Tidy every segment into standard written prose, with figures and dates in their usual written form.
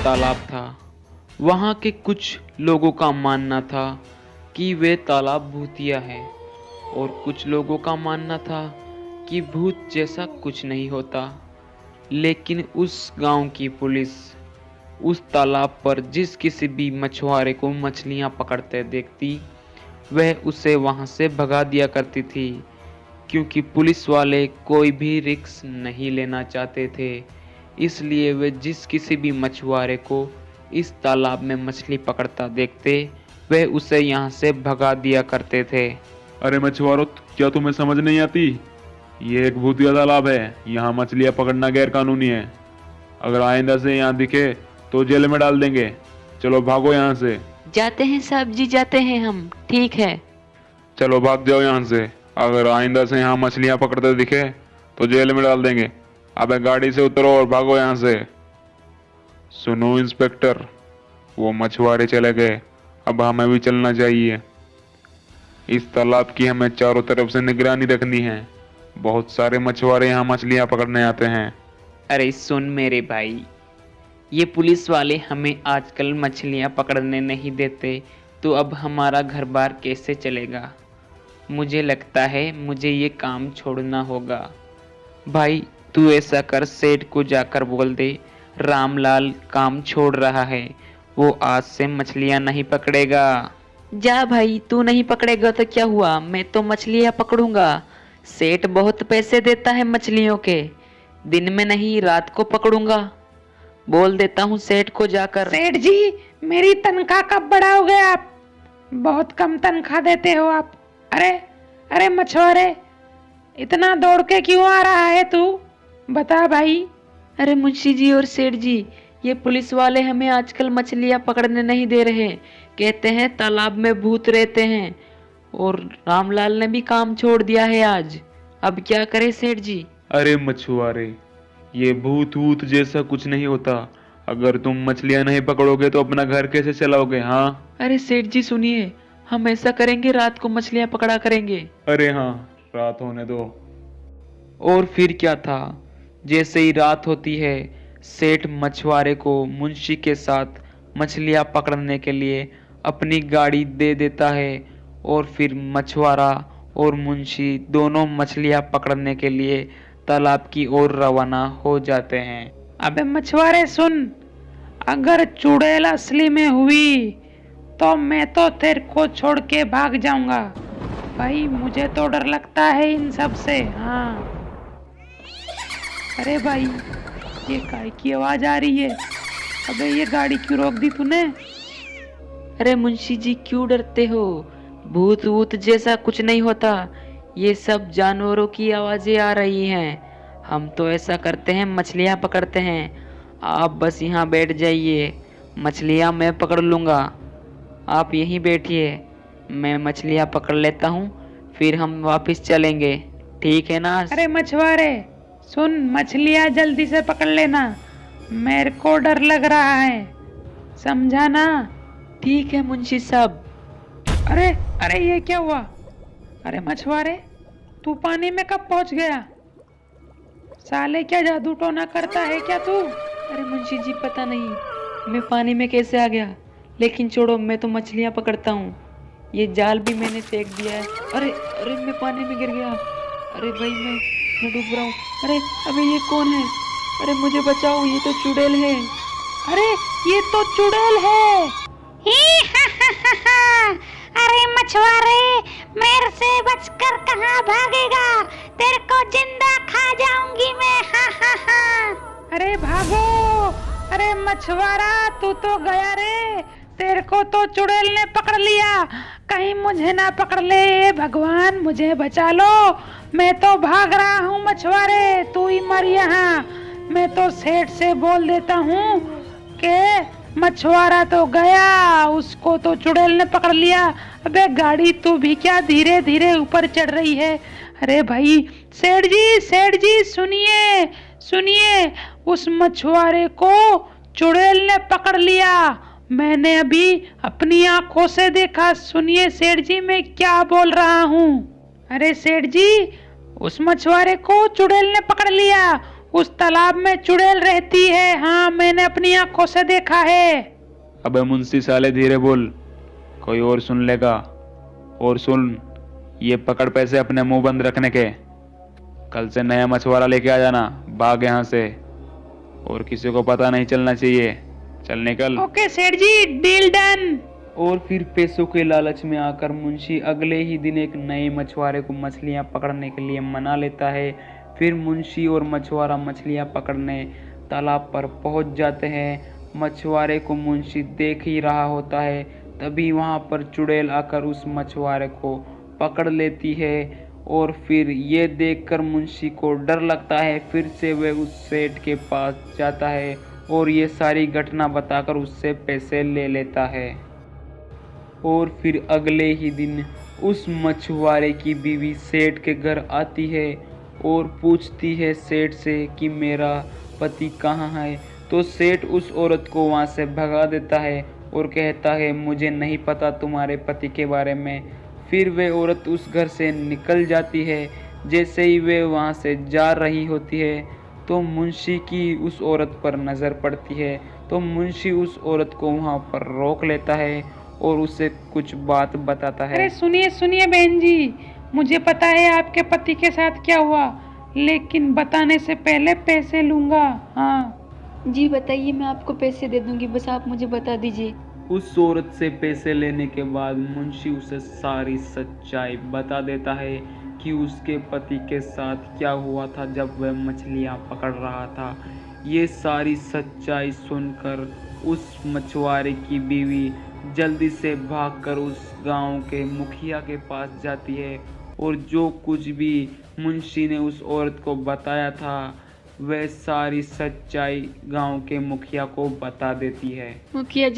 तालाब था। वहाँ के कुछ लोगों का मानना था कि वे तालाब भूतिया है और कुछ लोगों का मानना था कि भूत जैसा कुछ नहीं होता। लेकिन उस गांव की पुलिस उस तालाब पर जिस किसी भी मछुआरे को मछलियां पकड़ते देखती, वह उसे वहां से भगा दिया करती थी, क्योंकि पुलिस वाले कोई भी रिस्क नहीं लेना चाहते थे। इसलिए वे जिस किसी भी मछुआरे को इस तालाब में मछली पकड़ता देखते, वे उसे यहाँ से भगा दिया करते थे। अरे मछुआरों, क्या तुम्हें समझ नहीं आती? ये एक भूतिया तालाब है, यहाँ मछलियाँ पकड़ना गैर कानूनी है। अगर आइंदा से यहाँ दिखे तो जेल में डाल देंगे। चलो भागो यहाँ से। जाते हैं साहब जी, जाते हैं हम, ठीक है। चलो भाग जाओ यहाँ से। अगर आइंदा से यहाँ मछलियाँ पकड़ते दिखे तो जेल में डाल देंगे। अबे गाड़ी से उतरो और भागो यहाँ से। सुनो इंस्पेक्टर, वो मछुआरे चले गए, अब हमें भी चलना चाहिए। इस तालाब की हमें चारों तरफ से निगरानी रखनी है। बहुत सारे मछुआरे यहाँ मछलियाँ पकड़ने आते हैं। अरे सुन मेरे भाई, ये पुलिस वाले हमें आजकल मछलियाँ पकड़ने नहीं देते, तो अब हमारा घर बार कैसे चलेगा? मुझे लगता है मुझे ये काम छोड़ना होगा। भाई तू ऐसा कर, सेठ को जाकर बोल दे रामलाल काम छोड़ रहा है, वो आज से मछलियाँ नहीं पकड़ेगा। जा भाई, तू नहीं पकड़ेगा तो क्या हुआ, मैं तो मछलियाँ पकड़ूंगा। सेठ बहुत पैसे देता है मछलियों के, दिन में नहीं रात को पकड़ूंगा। बोल देता हूँ सेठ को जाकर। सेठ जी, मेरी तनख्वाह कब बढ़ाओगे आप? बहुत कम तनख्वाह देते हो आप। अरे अरे मछुआरे, इतना दौड़ के क्यों आ रहा है तू? बता भाई। अरे मुंशी जी और सेठ जी, ये पुलिस वाले हमें आजकल मछलियाँ पकड़ने नहीं दे रहे। कहते हैं तालाब में भूत रहते हैं, और रामलाल ने भी काम छोड़ दिया है आज। अब क्या करे सेठ जी? अरे मछुआरे, ये भूत वूत जैसा कुछ नहीं होता। अगर तुम मछलियाँ नहीं पकड़ोगे तो अपना घर कैसे चलाओगे? हाँ अरे सेठ जी सुनिए, हम ऐसा करेंगे, रात को मछलियाँ पकड़ा करेंगे। अरे हाँ, रात होने दो। और फिर क्या था, जैसे ही रात होती है, सेठ मछुआरे को मुंशी के साथ मछलियाँ पकड़ने के लिए अपनी गाड़ी दे देता है, और फिर मछुआरा और मुंशी दोनों मछलियाँ पकड़ने के लिए तालाब की ओर रवाना हो जाते हैं। अबे मछुआरे सुन, अगर चुड़ैल असली में हुई तो मैं तो तेरे को छोड़ के भाग जाऊंगा। भाई मुझे तो डर लगता है इन सब से। हाँ अरे भाई, ये काय की आवाज आ रही है? अबे ये गाड़ी क्यों रोक दी तूने? अरे मुंशी जी क्यों डरते हो? भूत वूत जैसा कुछ नहीं होता, ये सब जानवरों की आवाजें आ रही हैं। हम तो ऐसा करते हैं, मछलियाँ पकड़ते हैं। आप बस यहाँ बैठ जाइए, मछलियाँ मैं पकड़ लूँगा। आप यहीं बैठिए, मैं मछलियाँ पकड़ लेता हूँ, फिर हम वापस चलेंगे, ठीक है ना? अरे मछुआरे सुन, मछलियाँ जल्दी से पकड़ लेना, मेरे को डर लग रहा है, समझा ना? ठीक है मुंशी साहब। अरे अरे ये क्या हुआ? अरे मछुआरे, तू पानी में कब पहुंच गया? साले क्या जादू टोना करता है क्या तू? अरे मुंशी जी पता नहीं मैं पानी में कैसे आ गया, लेकिन छोड़ो, मैं तो मछलियाँ पकड़ता हूँ। ये जाल भी मैंने फेंक दिया है। अरे अरे मैं पानी में गिर गया। अरे भाई मैं डूब रहा हूँ। अरे अबे ये कौन है? अरे मुझे बचाओ, ये तो चुड़ैल है। अरे ये तो चुड़ैल है। अरे मछुआरे, मेरे से बचकर कहाँ भागेगा? तेरे को जिंदा खा जाऊंगी मैं। अरे भागो! अरे मछुआरा, तू तो गया रे, तेरे को तो चुड़ैल ने पकड़ लिया। कहीं मुझे ना पकड़ ले, भगवान मुझे बचा लो। मैं तो भाग रहा हूँ मछुआरे, तू ही मर यहाँ। मैं तो सेठ से बोल देता हूँ कि मछुआरा तो गया, उसको तो चुड़ैल ने पकड़ लिया। अबे गाड़ी तू भी क्या धीरे धीरे ऊपर चढ़ रही है? अरे भाई सेठ जी सुनिए सुनिए, उस मछुआरे को चुड़ैल ने पकड़ लिया, मैंने अभी अपनी आंखों से देखा। सुनिए सेठ जी, मैं क्या बोल रहा हूँ। अरे सेठ जी, उस मछुआरे को चुड़ैल ने पकड़ लिया, उस तालाब में चुड़ैल रहती है। हाँ, मैंने अपनी आंखों से देखा है। अबे मुंशी साले धीरे बोल, कोई और सुन लेगा। और सुन, ये पकड़ पैसे अपने मुंह बंद रखने के। कल से नया मछुआरा लेके आ जाना, भाग यहाँ से, और किसी को पता नहीं चलना चाहिए। चल निकल। ओके सेठ जी, डील डन। और फिर पैसों के लालच में आकर मुंशी अगले ही दिन एक नए मछुआरे को मछलियां पकड़ने के लिए मना लेता है। फिर मुंशी और मछुआरा मछलियां पकड़ने तालाब पर पहुंच जाते हैं। मछुआरे को मुंशी देख ही रहा होता है, तभी वहां पर चुड़ैल आकर उस मछुआरे को पकड़ लेती है। और फिर ये देखकर मुंशी को डर लगता है। फिर से वह उस सेठ के पास जाता है और ये सारी घटना बताकर उससे पैसे ले लेता है। और फिर अगले ही दिन उस मछुआरे की बीवी सेठ के घर आती है और पूछती है सेठ से कि मेरा पति कहाँ है। तो सेठ उस औरत को वहाँ से भगा देता है और कहता है मुझे नहीं पता तुम्हारे पति के बारे में। फिर वह औरत उस घर से निकल जाती है। जैसे ही वे वहाँ से जा रही होती है तो मुंशी की उस औरत पर नज़र पड़ती है। तो मुंशी उस औरत को वहाँ पर रोक लेता है और उसे कुछ बात बताता है। अरे सुनिए सुनिए बहन जी, मुझे पता है आपके पति के साथ क्या हुआ, लेकिन बताने से पहले पैसे लूंगा। हाँ जी बताइए, मैं आपको पैसे दे दूंगी, बस आप मुझे बता दीजिए। उस औरत से पैसे लेने के बाद मुंशी उसे सारी सच्चाई बता देता है कि उसके पति के साथ क्या हुआ था जब वह मछलियाँ पकड़ रहा था। ये सारी सच्चाई सुनकर उस मछुआरे की बीवी जल्दी से भागकर उस गांव के मुखिया के पास जाती है और जो कुछ भी मुंशी ने उस औरत को बताया था वह सारी सच्चाई गांव के मुखिया को बता देती है। मुखिया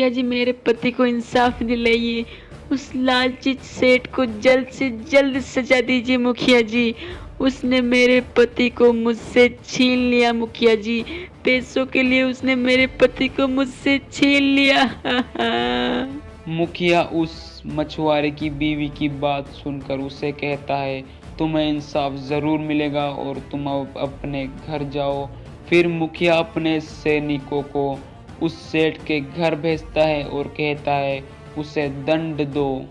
जी, मेरे पति को इंसाफ दिलाइए। उस लालची सेठ को जल्द से जल्द सजा दीजिए मुखिया जी। उसने मेरे पति को मुझसे छीन लिया मुखिया जी। पैसों के लिए उसने मेरे पति को मुझसे छीन लिया। मुखिया उस मछुआरे की बीवी की बात सुनकर उसे कहता है तुम्हें इंसाफ ज़रूर मिलेगा और तुम अब अपने घर जाओ। फिर मुखिया अपने सैनिकों को उस सेठ के घर भेजता है और कहता है उसे दंड दो।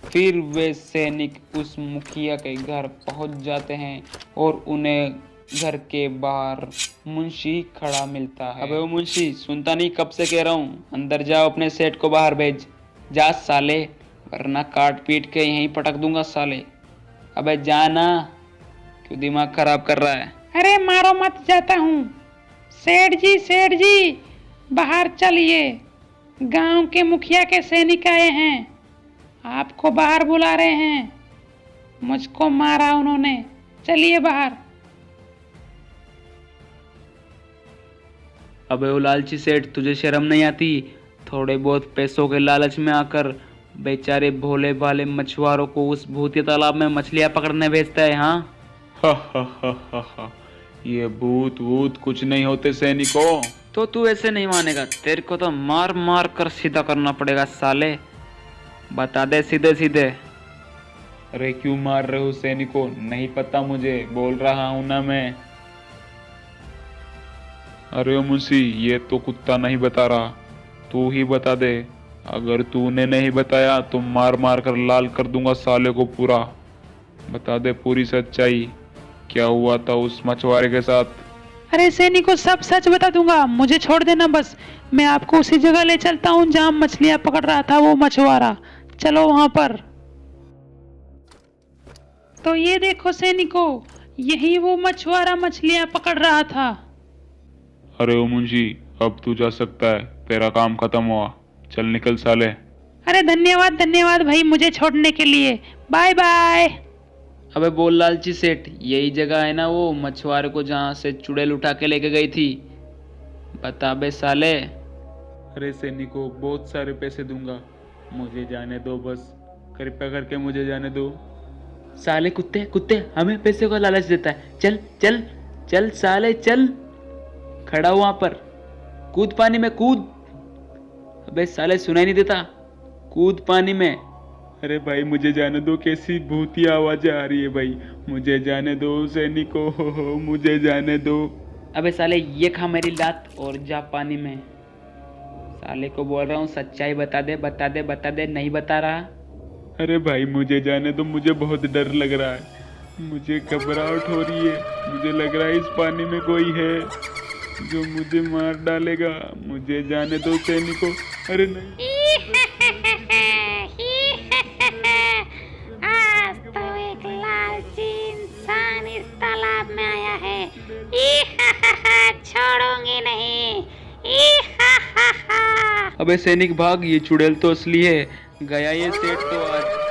फिर वे सैनिक उस मुखिया के घर पहुंच जाते हैं और उन्हें घर के बाहर मुंशी खड़ा मिलता है। अबे वो मुंशी, सुनता नहीं, कब से कह रहा हूँ, अंदर जाओ, अपने सेठ को बाहर भेज। जा साले, वरना काट पीट के यहीं पटक दूंगा साले। अबे जाना, क्यों दिमाग खराब कर रहा है? अरे मारो मत, जाता हूँ। सेठ जी बाहर चलिए, गांव के मुखिया के सैनिक आए हैं, आपको बाहर बुला रहे हैं। मुझको मारा उन्होंने, चलिए बाहर। अबे वो लालची सेठ, तुझे शर्म नहीं आती? थोड़े बहुत पैसों के लालच में आकर बेचारे भोले भाले मछुआरों को उस भूतिया तालाब में मछलियां पकड़ने भेजता है। हाँ, ये भूत वूत कुछ नहीं होते सैनिकों। तो तू ऐसे नहीं मानेगा, तेरे को तो मार मार कर सीधा करना पड़ेगा साले। बता दे सीधे सीधे। अरे क्यों मार रहे हो सैनिकों? नहीं पता मुझे, बोल रहा हूं ना मैं। अरे मुंशी, ये तो कुत्ता नहीं बता रहा, तू ही बता दे। अगर तूने नहीं बताया तो मार मार कर लाल कर दूंगा साले को पूरा। बता दे पूरी सच्चाई, क्या हुआ था उस मछुआरे के साथ? अरे सैनिकों, सब सच बता दूंगा, मुझे छोड़ देना बस। मैं आपको उसी जगह ले चलता हूँ जहाँ मछलियाँ पकड़ रहा था वो मछुआरा। चलो वहां पर। तो ये देखो सैनिकों, यही वो मछुआरा मछलियाँ पकड़ रहा था। अरे ओ मुंशी, अब तू जा सकता है, तेरा काम खत्म हुआ, चल निकल साले। अरे धन्यवाद भाई मुझे छोड़ने के लिए, बाय बाय। अबे बोल लालची सेठ, यही जगह है ना वो मछुआरे को जहाँ से चुड़ैल उठा के लेके गई थी? बता बे साले। अरे सैनिकों, बहुत सारे पैसे दूंगा, मुझे जाने दो बस, कृपया करके मुझे जाने दो। साले कुत्ते हमें पैसे को लालच देता है। चल चल चल साले चल, खड़ा हो वहां पर, कूद पानी में कूद। अबे साले सुनाई नहीं देता, कूद पानी में। अरे भाई मुझे जाने दो, कैसी भूतिया आवाजें आ रही है भाई, मुझे जाने दो सैनिकों, हो मुझे जाने दो। अबे साले ये खा मेरी लात और जा पानी में। साले को बोल रहा हूँ सच्चाई बता दे बता दे बता दे, नहीं बता रहा। अरे भाई मुझे जाने दो, मुझे बहुत डर लग रहा है, मुझे घबराहट हो रही है, मुझे लग रहा है इस पानी में कोई है जो मुझे मार डालेगा, मुझे जाने दो सैनिकों। अरे नहीं, आज तो एक लालची इंसान इस तालाब में आया है, छोड़ूंगी नहीं। अबे सैनिक भाग, ये चुड़ैल तो असली है, गया ये सेठ तो आज।